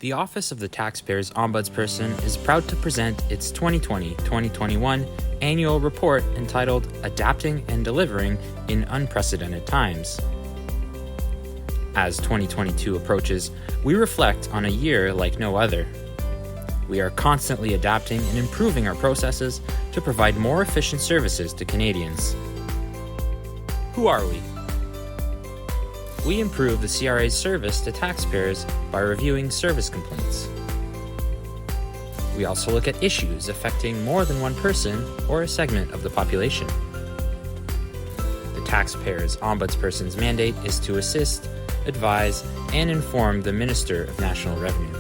The Office of the Taxpayers Ombudsperson is proud to present its 2020-2021 annual report entitled Adapting and Delivering in Unprecedented Times. As 2022 approaches, we reflect on a year like no other. We are constantly adapting and improving our processes to provide more efficient services to Canadians. Who are we? We improve the CRA's service to taxpayers by reviewing service complaints. We also look at issues affecting more than one person or a segment of the population. The Taxpayers Ombudsperson's mandate is to assist, advise, and inform the Minister of National Revenue.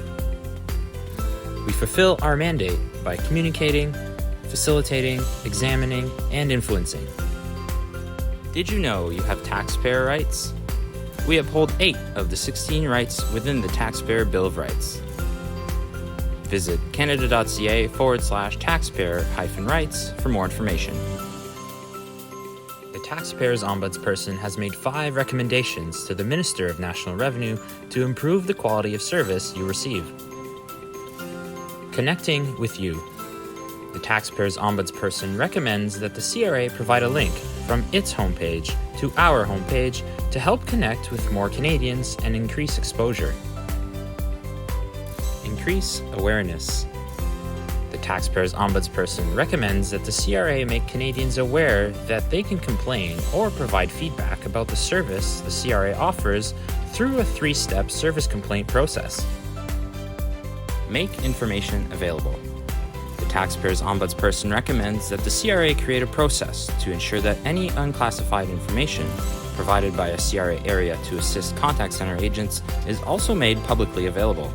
We fulfill our mandate by communicating, facilitating, examining, and influencing. Did you know you have taxpayer rights? We uphold 8 of the 16 rights within the Taxpayer Bill of Rights. Visit canada.ca/taxpayer-rights for more information. The Taxpayers Ombudsperson has made 5 recommendations to the Minister of National Revenue to improve the quality of service you receive. Connecting with you. The Taxpayers Ombudsperson recommends that the CRA provide a link from its homepage to our homepage to help connect with more Canadians and increase exposure. Increase awareness. The Taxpayers Ombudsperson recommends that the CRA make Canadians aware that they can complain or provide feedback about the service the CRA offers through a 3-step service complaint process. Make information available. The Taxpayers Ombudsperson recommends that the CRA create a process to ensure that any unclassified information provided by a CRA area to assist contact center agents is also made publicly available.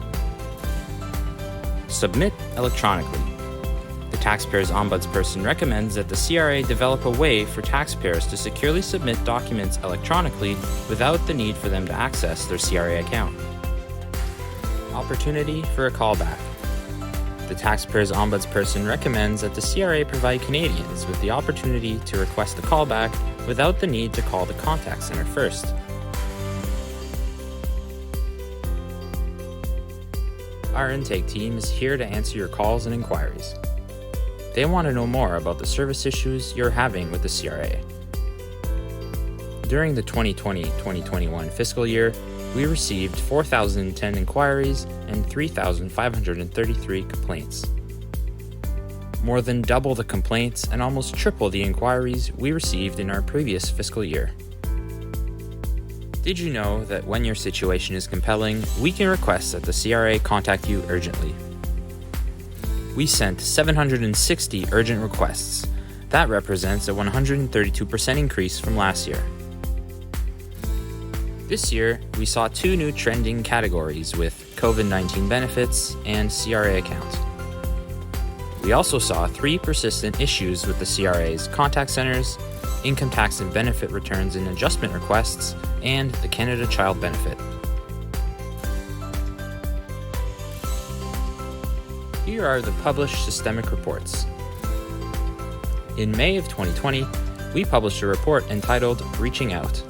Submit electronically. The Taxpayers Ombudsperson recommends that the CRA develop a way for taxpayers to securely submit documents electronically without the need for them to access their CRA account. Opportunity for a callback. The Taxpayers Ombudsperson recommends that the CRA provide Canadians with the opportunity to request a callback without the need to call the contact center first. Our intake team is here to answer your calls and inquiries. They want to know more about the service issues you're having with the CRA. During the 2020-2021 fiscal year, we received 4,010 inquiries and 3,533 complaints. More than double the complaints and almost triple the inquiries we received in our previous fiscal year. Did you know that when your situation is compelling, we can request that the CRA contact you urgently? We sent 760 urgent requests. That represents a 132% increase from last year. This year, we saw 2 new trending categories with COVID-19 benefits and CRA accounts. We also saw 3 persistent issues with the CRA's contact centers, income tax and benefit returns and adjustment requests, and the Canada Child Benefit. Here are the published systemic reports. In May of 2020, we published a report entitled Reaching Out.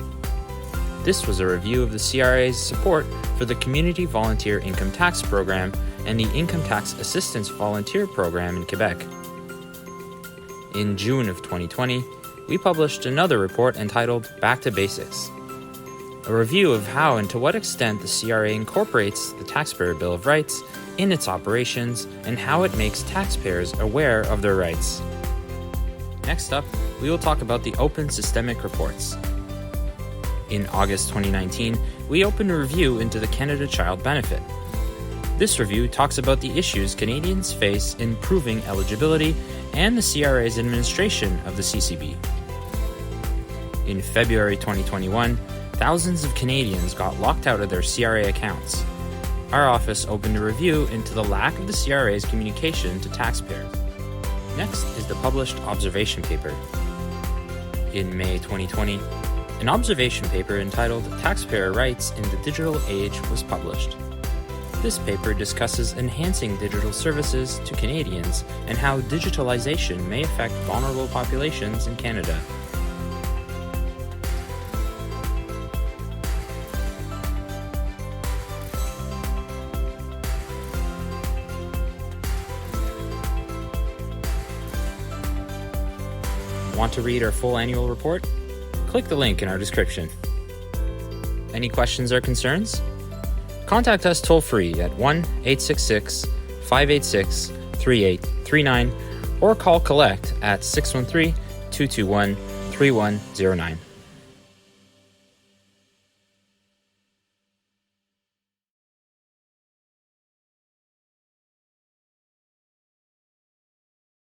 This was a review of the CRA's support for the Community Volunteer Income Tax Program and the Income Tax Assistance Volunteer Program in Quebec. In June of 2020, we published another report entitled Back to Basics, a review of how and to what extent the CRA incorporates the Taxpayer Bill of Rights in its operations and how it makes taxpayers aware of their rights. Next up, we will talk about the open systemic reports. In August 2019, we opened a review into the Canada Child Benefit. This review talks about the issues Canadians face in proving eligibility and the CRA's administration of the CCB. In February 2021, thousands of Canadians got locked out of their CRA accounts. Our office opened a review into the lack of the CRA's communication to taxpayers. Next is the published observation paper. In May 2020, an observation paper entitled Taxpayer Rights in the Digital Age was published. This paper discusses enhancing digital services to Canadians and how digitalization may affect vulnerable populations in Canada. Want to read our full annual report? Click the link in our description. Any questions or concerns? Contact us toll-free at 1-866-586-3839 or call collect at 613-221-3109.